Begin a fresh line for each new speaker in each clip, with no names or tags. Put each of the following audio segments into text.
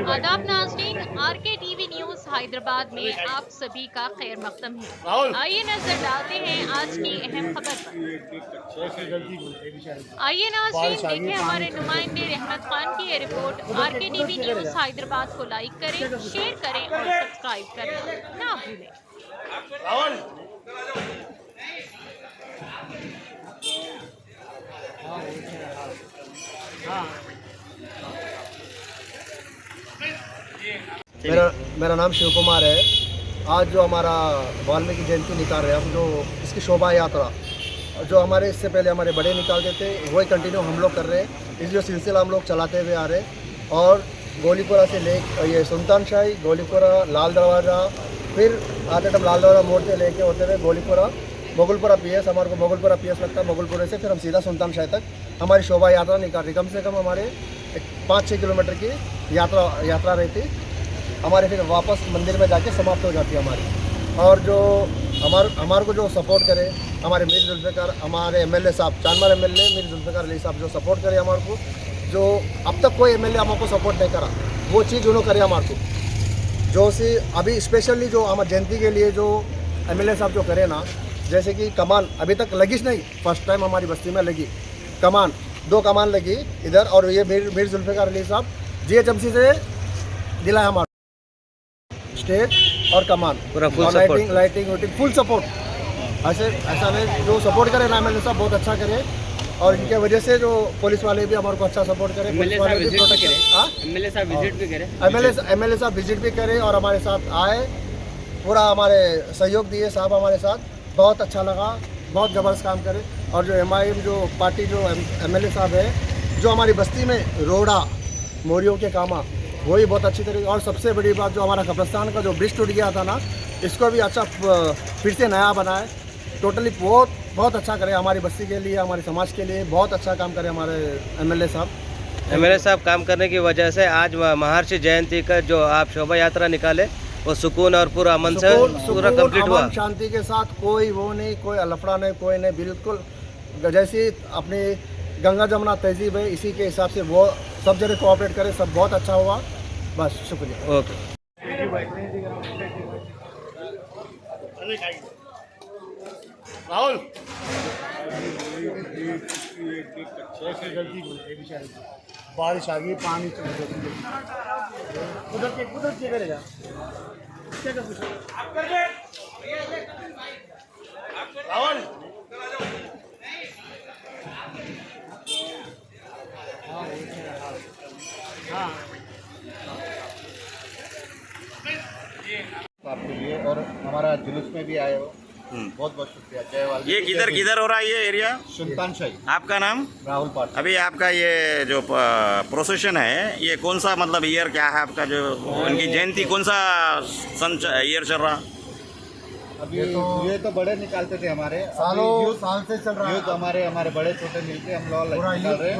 आदाब नाज़रीन, R K TV news Hyderabad में आप सभी का खैर मकदम है। आइए नजर डालते हैं आज की अहम खबर पर। आइए नाज़रीन देखें हमारे नुमाइंदे रहमत खान की ये रिपोर्ट। आरके टीवी न्यूज हैदराबाद को लाइक करें, शेयर करें और सब्सक्राइब करना ना भूलें।
मेरा नाम शिव कुमार है। आज जो हमारा वाल्मीकि जयंती निकाल रहे हैं हम, जो इसकी शोभा यात्रा जो हमारे इससे पहले हमारे बड़े निकालते थे वही कंटिन्यू हम लोग कर रहे हैं। इस जो सिलसिला हम लोग चलाते हुए आ रहे हैं और गोलीपुरा से ले ये सुल्तान शाही, गोलीपुरा, लाल दरवाज़ा, फिर आते टाइम लाल दरवाज़ा मोड़ से लेके होते हुए गोलीपुरा, मोगलपुरा पीएस, हमारे को मोगलपुरा पीएस लगता है। मोगलपुरा से फिर हम सीधा सुल्तान शाही तक हमारी शोभा यात्रा निकाल रही। कम से कम हमारे 5-6 किलोमीटर की यात्रा रहती, हमारे फिर वापस मंदिर में जाके समाप्त हो जाती है हमारी। और जो हमारे को जो सपोर्ट करे हमारे मीर जुल्फ़िकार, हमारे एमएलए साहब, चांदमार एमएलए मीर जुल्फ़िकार अली साहब जो सपोर्ट करे हमारे को, जो अब तक कोई एमएलए हमको सपोर्ट नहीं करा, वो चीज़ उन्होंने करे हमारे को। जो सी अभी स्पेशली जो हमारे जयंती के लिए जो एमएलए साहब जो करे ना, जैसे कि कमान अभी तक लगी नहीं, फर्स्ट टाइम हमारी बस्ती में लगी कमान, 2 कमान लगी इधर। और ये मीर जुल्फ़िकार अली साहब जीएचएमसी से दिलाया हमारा स्टेज और कमान,
पूरा फुल
लाइटिंग फुल सपोर्ट। ऐसा नहीं, जो सपोर्ट करे ना एमएलए साहब बहुत अच्छा करे, और इनके वजह से जो पुलिस वाले भी हमारे को अच्छा सपोर्ट करे। पुलिस वाले भी
एमएलए साहब विजिट भी करे,
एमएलए साहब विजिट भी करे और हमारे साथ आए, पूरा हमारे सहयोग दिए साहब हमारे साथ। बहुत अच्छा लगा, बहुत ज़बरदस्त काम करे। और जो एमआईएम जो पार्टी जो एमएलए साहब है, जो हमारी बस्ती में रोड़ा मोरियों के कामा, वही बहुत अच्छी तरीके। और सबसे बड़ी बात जो हमारा कब्रिस्तान का जो ब्रिज टूट गया था ना, इसको भी अच्छा फिर से नया बनाए। टोटली बहुत अच्छा करे हमारी बस्ती के लिए, हमारे समाज के लिए बहुत अच्छा काम करे हमारे एमएलए साहब।
एमएलए साहब काम करने की वजह से आज महर्षि जयंती का जो आप शोभा यात्रा निकाले वो सुकून और पूरा अमन से पूरा कंप्लीट हुआ,
शांति के साथ। कोई वो नहीं, कोई लफड़ा नहीं, कोई नहीं, बिल्कुल जैसी अपनी गंगा जमुना तहजीब है इसी के हिसाब से वो सब जगह कोऑपरेट करे, सब बहुत अच्छा हुआ। बस शुक्रिया।
ओके।
राहुल बारिश आ गई, पानी उधर के करेगा राहुल।
आपके लिए और हमारा जुलूस में भी आए हो, बहुत बहुत शुक्रिया। जय वाल्मीकि।
ये किधर हो रहा है ये एरिया?
सुल्तान शाही।
आपका नाम?
राहुल पाठ।
अभी आपका ये जो प्रोसेशन है ये कौन सा मतलब ईयर क्या है आपका, जो उनकी जयंती कौन सा सन ईयर चल रहा?
अभी ये तो बड़े निकालते थे हमारे, साल से चल रहा है। हमारे बड़े छोटे मिलके हम लोग निकाल रहे हैं,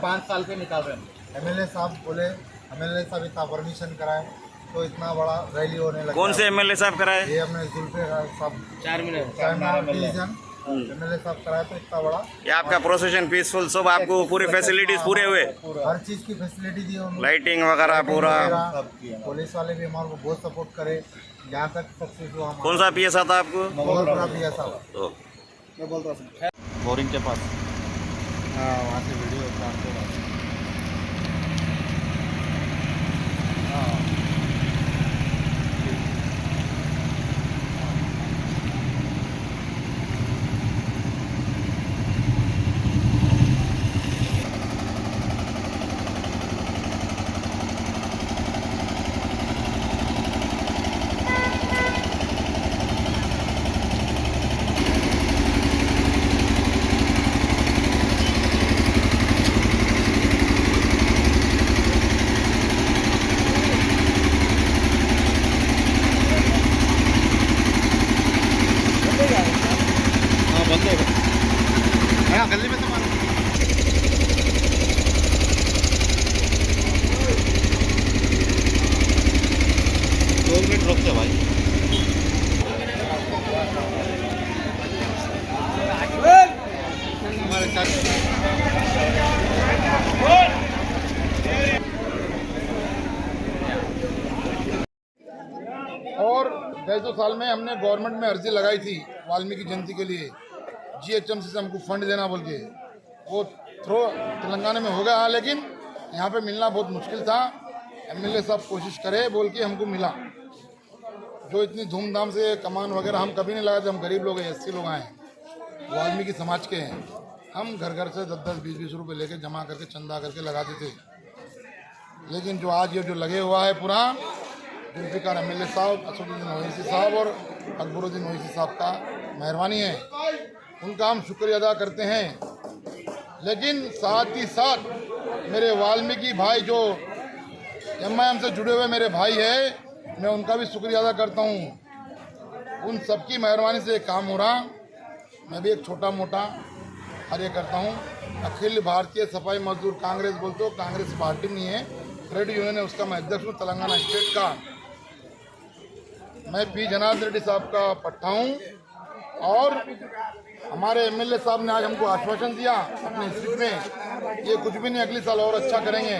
5 साल के निकाल रहे हैं। एमएलए साहब बोले, एमएलए साहब इतना परमिशन कराए तो इतना बड़ा रैली होने लगा।
कौन से एमएलए साहब कराए?
ये हमने जुल्फ़िकार साहब, चारमीनार डिवीजन एमएलए साहब कराए तो इतना बड़ा।
ये आपका प्रोसेशन पीसफुल, सब आपको पूरी फैसिलिटीज पूरे हुए?
हर चीज़ की फैसिलिटी दी उन्होंने,
लाइटिंग वगैरह पूरा।
पुलिस वाले भी हमारे को बहुत सपोर्ट करे, यहाँ तक सक्सेस हुआ।
कौन सा पीएस आता आपको?
मोगलपुरा पीएस साहब।
तो
मैं बोल रहा हूँ
बोरिंग के पास।
हाँ, वहाँ से वीडियो
गली में तो 2 मिनट रुकते भाई। हमारे साथ
गए 2 साल में हमने गवर्नमेंट में अर्जी लगाई थी वाल्मीकि जयंती के लिए, GHMC से हमको फंड देना बोल के। वो थ्रो तेलंगाना में हो गया, लेकिन यहाँ पे मिलना बहुत मुश्किल था। MLA साहब कोशिश करे बोल के हमको मिला। जो इतनी धूमधाम से कमान वगैरह हम कभी नहीं लगाते। हम गरीब लोग हैं, 80 लोग आए, वाल्मीकि समाज के हैं। हम घर घर से 10-10, 20-20 रुपये लेके जमा करके चंदा करके लगाते थे। लेकिन जो आज ये जो लगे हुआ है पूरा, जुल्फिकार MLA साहब, असदुद्दीन ओवैसी साहब और अकबरुद्दीन ओवैसी साहब का मेहरबानी है, उनका हम शुक्रिया अदा करते हैं। लेकिन साथ ही साथ मेरे वाल्मीकि भाई जो MIM से जुड़े हुए मेरे भाई है, मैं उनका भी शुक्रिया अदा करता हूँ। उन सबकी मेहरबानी से काम हो रहा। मैं भी एक छोटा मोटा कार्य करता हूँ। अखिल भारतीय सफाई मजदूर कांग्रेस बोलते हो, कांग्रेस पार्टी नहीं है, ट्रेड यूनियन है, उसका मैं अध्यक्ष हूँ तेलंगाना स्टेट का। मैं पी जनार्दन रेड्डी साहब का पट्टा हूँ। और हमारे MLA साहब ने आज हमको आश्वासन दिया अपने स्पीच में, ये कुछ भी नहीं, अगले साल और अच्छा करेंगे।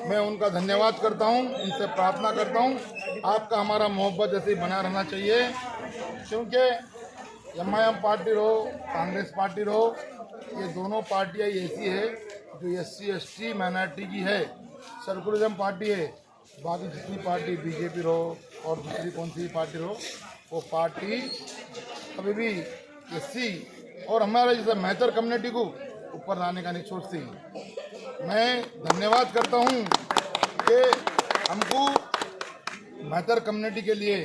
मैं उनका धन्यवाद करता हूँ, उनसे प्रार्थना करता हूँ आपका हमारा मोहब्बत ऐसे ही बना रहना चाहिए। क्योंकि MIM पार्टी रहो, कांग्रेस पार्टी रहो, ये दोनों पार्टियाँ ऐसी है जो SC ST माइनॉरिटी की है, सेकुलरिज्म पार्टी है। बाकी जितनी पार्टी BJP रहो और दूसरी कौन सी पार्टी रहो, वो पार्टी कभी भी SC और हमारे जैसे मेहतर कम्युनिटी को ऊपर लाने का नहीं सोचती। मैं धन्यवाद करता हूँ कि हमको मेहतर कम्युनिटी के लिए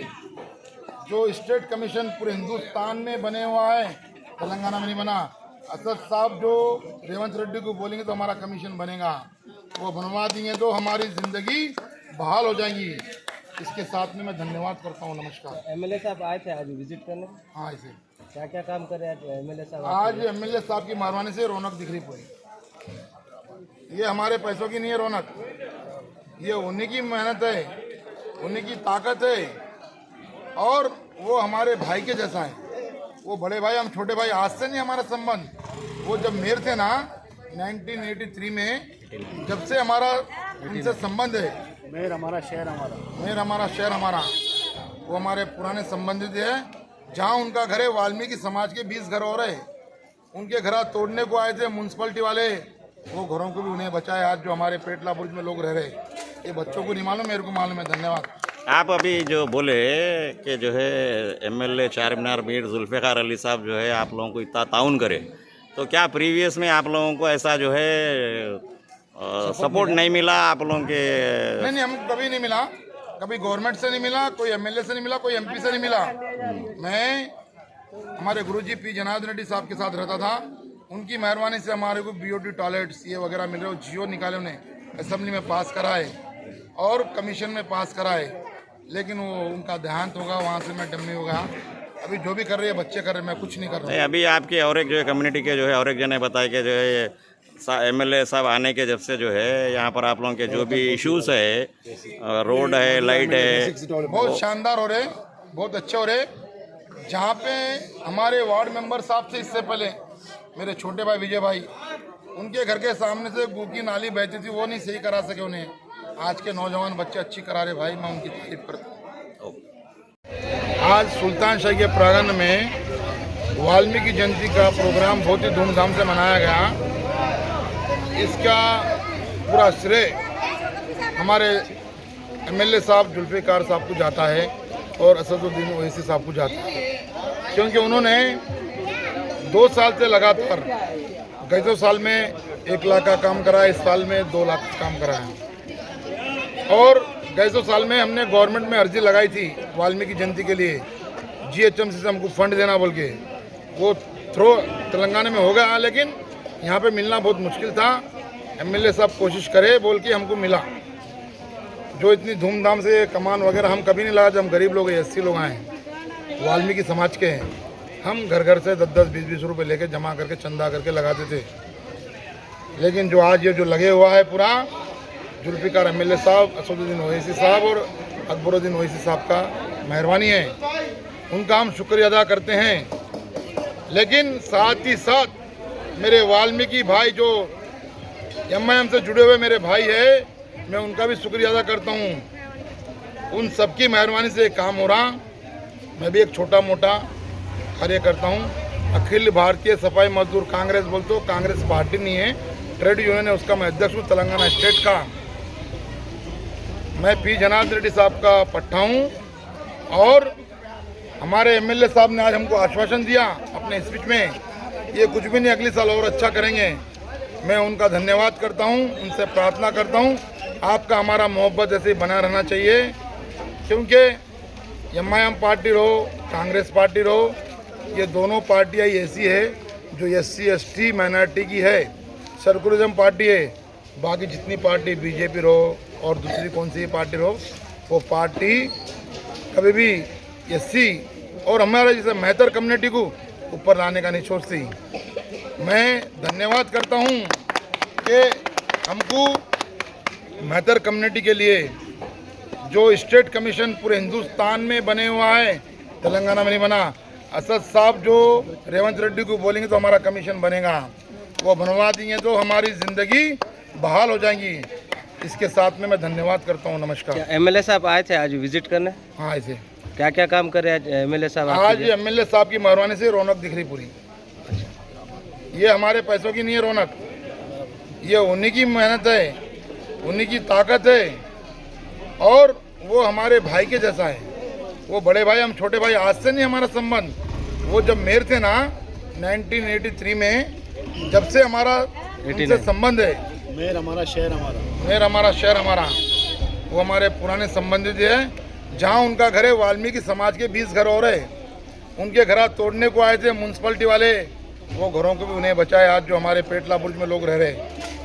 जो स्टेट कमीशन पूरे हिंदुस्तान में बने हुआ है, तेलंगाना में नहीं बना। असद साहब जो रेवंत रेड्डी को बोलेंगे तो हमारा कमीशन बनेगा, वो बनवा देंगे तो हमारी ज़िंदगी बहाल हो जाएगी। इसके साथ में मैं धन्यवाद करता हूँ। नमस्कार।
MLA साहब आए थे आज विजिट करने,
हाँ, ऐसे
क्या क्या काम कर रहे हैं MLA साहब?
आज MLA साहब की मेहरबानी से रौनक दिख रही पूरी। ये हमारे पैसों की नहीं है रौनक, ये उन्हीं की मेहनत है, उन्हीं की ताकत है। और वो हमारे भाई के जैसा है, वो बड़े भाई, हम छोटे भाई। आज से नहीं हमारा संबंध, वो जब मेयर थे ना 1983 में, जब से हमारा उनसे संबंध है।
मेयर हमारा शहर हमारा,
मेयर हमारा शहर हमारा, वो हमारे पुराने संबंधित है। जहाँ उनका घर है, वाल्मीकि समाज के 20 घर और है, उनके घर तोड़ने को आए थे म्यूनसिपलिटी वाले, वो घरों को भी उन्हें बचाए। आज जो हमारे पेटला बुर्ज में लोग रह रहे, ये बच्चों को नहीं मालूम, मेरे को मालूम है। धन्यवाद।
आप अभी जो बोले कि जो है MLA चारमीनार मीर जुल्फ़िकार अली साहब जो है आप लोगों को इतना ताउन करे, तो क्या प्रीवियस में आप लोगों को ऐसा जो है सपोर्ट नहीं मिला आप लोगों के?
नहीं, हमको कभी नहीं मिला, कभी गवर्नमेंट से नहीं मिला, कोई MLA से नहीं मिला, कोई MP से नहीं मिला। मैं हमारे गुरुजी पी जनार्दन रेड्डी साहब के साथ रहता था, उनकी मेहरबानी से हमारे को BOT टॉयलेट्स ये वगैरह मिल रहे। जियो निकाले उन्हें, असेंबली में पास कराए और कमीशन में पास कराए, लेकिन वो उनका देहांत होगा, वहाँ से मैं डम्मी हो गया। अभी जो भी कर रहे हैं बच्चे कर रहे हैं, मैं कुछ नहीं कर रहा हूँ।
अभी आपके और एक जो है कम्युनिटी के जो है और एक जने बताए कि जो है MLA साहब आने के जब से जो है यहाँ पर आप लोगों के जो भी इश्यूज है, रोड है, लाइट है,
बहुत शानदार हो रहे, बहुत अच्छे हो रहे। जहाँ पे हमारे वार्ड मेंबर साहब से इससे पहले मेरे छोटे भाई विजय भाई, उनके घर के सामने से गू की नाली बहती थी, वो नहीं सही करा सके उन्हें। आज के नौजवान बच्चे अच्छी करा रहे भाई, मैं उनकी तारीफ करता हूँ। आज सुल्तान शाही के प्रांगण में वाल्मीकि जयंती का प्रोग्राम बहुत ही धूमधाम से मनाया गया। इसका पूरा श्रेय हमारे MLA साहब जुल्फ़िकार साहब को जाता है और असदुद्दीन ओवैसी साहब को जाता है, क्योंकि उन्होंने 2 साल से लगातार, गए 2 साल में 1 लाख का काम करा, इस साल में 2 लाख का काम करा है। और गए 2 साल में हमने गवर्नमेंट में अर्जी लगाई थी वाल्मीकि जयंती के लिए, GHMC से हमको फंड देना बोल के। वो थ्रो तेलंगाना में हो गया, लेकिन यहाँ पे मिलना बहुत मुश्किल था। MLA साहब कोशिश करे बोल के हमको मिला। जो इतनी धूमधाम से कमान वगैरह हम कभी नहीं लगाते। हम गरीब लोग हैं, 80 लोग आए, वाल्मीकि समाज के हैं। हम घर घर से 10-10, 20-20 रुपये लेके जमा करके चंदा करके लगाते थे। लेकिन जो आज ये जो लगे हुआ है पूरा, जुल्फ़िकार MLA साहब, असदुद्दीन ओवैसी साहब और अकबरुद्दीन ओवैसी साहब का मेहरबानी है, उनका हम शुक्रिया अदा करते हैं। लेकिन साथ ही साथ मेरे वाल्मीकि भाई जो MIM से जुड़े हुए मेरे भाई है, मैं उनका भी शुक्रिया अदा करता हूँ। उन सबकी मेहरबानी से काम हो रहा। मैं भी एक छोटा मोटा कार्यकर्ता हूँ। अखिल भारतीय सफाई मजदूर कांग्रेस बोलते हो, कांग्रेस पार्टी नहीं है, ट्रेड यूनियन है, उसका मैं अध्यक्ष हूँ तेलंगाना स्टेट का। मैं पी जनार्दन रेड्डी साहब का पट्टा हूँ और हमारे एमएलए साहब ने आज हमको आश्वासन दिया अपने स्पीच में, ये कुछ भी नहीं, अगले साल और अच्छा करेंगे। मैं उनका धन्यवाद करता हूँ, उनसे प्रार्थना करता हूँ आपका हमारा मोहब्बत ऐसे ही बना रहना चाहिए, क्योंकि एमआईएम पार्टी रहो, कांग्रेस पार्टी रहो, ये दोनों पार्टियाँ ऐसी है जो SC ST माइनॉरिटी की है, सेकुलरिज्म पार्टी है। बाकी जितनी पार्टी बीजेपी रहो और दूसरी कौन सी पार्टी रहो, वो पार्टी कभी भी SC और हमारे जैसे मेहतर कम्युनिटी को ऊपर लाने का नहीं छोड़ती। मैं धन्यवाद करता हूँ कि हमको मेहतर कम्युनिटी के लिए जो स्टेट कमीशन पूरे हिंदुस्तान में बने हुआ है, तेलंगाना में नहीं बना। असद साहब जो रेवंत रेड्डी को बोलेंगे तो हमारा कमीशन बनेगा, वो बनवा देंगे तो हमारी ज़िंदगी बहाल हो जाएंगी। इसके साथ में मैं धन्यवाद करता हूँ। नमस्कार।
MLA साहब आए थे आज विजिट करने,
हाँ, ऐसे
क्या क्या काम करे आज MLA साहब?
आज MLA साहब की मेहरबानी से रौनक दिख रही पूरी। ये हमारे पैसों की नहीं है रौनक, ये उन्हीं की मेहनत है, उन्हीं की ताकत है और वो हमारे भाई के जैसा है। वो बड़े भाई, हम छोटे भाई, आज से नहीं हमारा संबंध। वो जब मेयर थे ना 1983 में, जब से हमारा उनसे संबंध है।
मेर हमारा शहर हमारा,
मेर हमारा शहर हमारा, वो हमारे पुराने संबंधित है। जहाँ उनका घर है, वाल्मीकि समाज के 20 घर और है, उनके घर तोड़ने को आए थे म्यूनसिपलिटी वाले, वो घरों को भी उन्हें बचाए। आज जो हमारे पेटला बुर्ज में लोग रह रहे,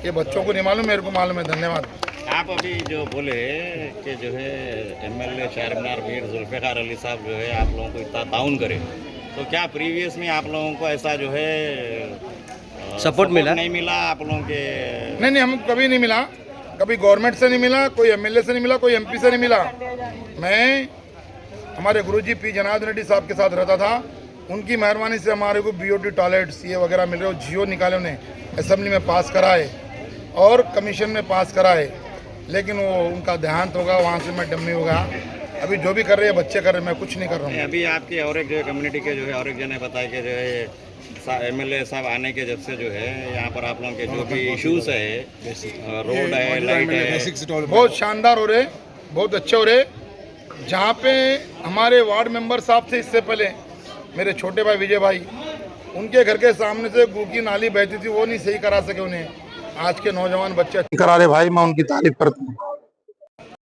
ये बच्चों को नहीं मालूम, मेरे को मालूम है। धन्यवाद।
आप अभी जो बोले कि जो है MLA चारमीनार मीर जुल्फ़िकार अली साहब जो है आप लोगों को इतना ताउन करे, तो क्या प्रीवियस में आप लोगों को ऐसा जो है
सपोर्ट मिला?
नहीं मिला आप लोगों के?
नहीं, हम कभी नहीं मिला, कभी गवर्नमेंट से नहीं मिला, कोई MLA से नहीं मिला, कोई MP से नहीं मिला। मैं हमारे गुरुजी पी जनार्दन रेड्डी साहब के साथ रहता था, उनकी मेहरबानी से हमारे को BOT टॉयलेट CA वगैरह मिल रहे हो, जियो निकाले उन्हें, असेंबली में पास कराए और कमीशन में पास कराए। लेकिन वो उनका देहांत होगा, वहाँ से मैं डम्मी होगा। अभी जो भी कर रहे हैं बच्चे कर रहे हैं, मैं कुछ नहीं कर रहा हूँ।
अभी आपके और एक जो कम्युनिटी के जो है और एक जन ने बताया कि जो है MLA साहब आने के जब से जो है यहाँ पर आप लोगों के जो भी इश्यूज है, रोड है, लाइट है,
बहुत शानदार हो रहे, बहुत अच्छे हो रहे। जहाँ पे हमारे वार्ड मेंबर साहब थे इससे पहले, मेरे छोटे भाई विजय भाई, उनके घर के सामने से गू की नाली बहती थी, वो नहीं सही करा सके उन्हें। आज के नौजवान बच्चे करा रहे भाई, मैं उनकी तारीफ करता हूँ।